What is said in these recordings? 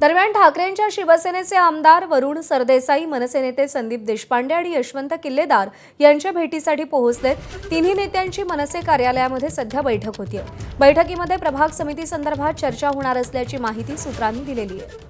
दरम्यान ठाकरेंच्या शिवसेनेचे आमदार वरुण सरदेसाई, मनसे नेते संदीप देशपांडे आणि यशवंत किल्लेदार यांच्या भेटीसाठी पोहोचलेत। तिन्ही नेत्यांची मनसे कार्यालयामध्ये सध्या बैठक होतीये। बैठकीमध्ये प्रभाग समिती संदर्भात चर्चा होणार असल्याची माहिती सूत्रांनी दिलेली आहे।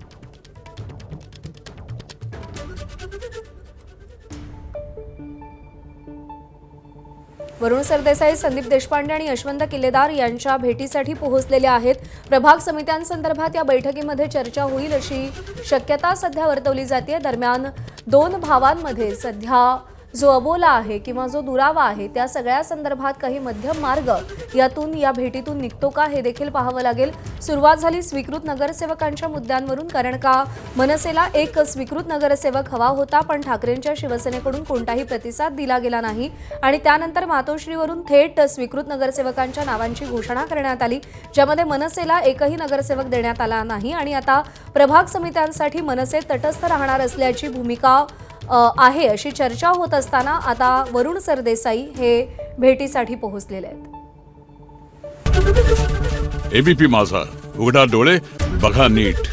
वरुण सरदेसाई, संदीप देशपांडे आणि यशवंत किल्लेदार यांच्या भेटीसाठी पोहोचलेले आहेत। प्रभाग समित्यांसंदर्भात या बैठकीमध्ये चर्चा होईल अशी शक्यता सध्या वर्तवली जाते। दरम्यान दोन भावांमध्ये सध्या जो अबोला आहे किंवा जो दुरावा आहे त्या सगळ्या संदर्भात काही मध्यम मार्ग यातून या भेटीतून निघतो का हे देखील पाहावं लागेल। सुरुवात झाली स्वीकृत नगरसेवकांच्या मुद्द्यांवरून, कारण का मनसेला एक स्वीकृत नगरसेवक हवा होता, पण ठाकरेंच्या शिवसेनेकडून कोणताही प्रतिसाद दिला गेला नाही आणि त्यानंतर मातोश्रीवरून थेट स्वीकृत नगरसेवकांच्या नावांची घोषणा करण्यात आली, ज्यामध्ये मनसेला एकही नगरसेवक देण्यात आला नाही आणि आता प्रभाग समित्यांसाठी मनसे तटस्थ राहणार असल्याची भूमिका आहे अशी चर्चा होत असताना आता वरुण सरदेसाई हे भेटीसाठी पोहोचलेले आहेत। एबीपी माझा, उघडा डोळे बघा नीट।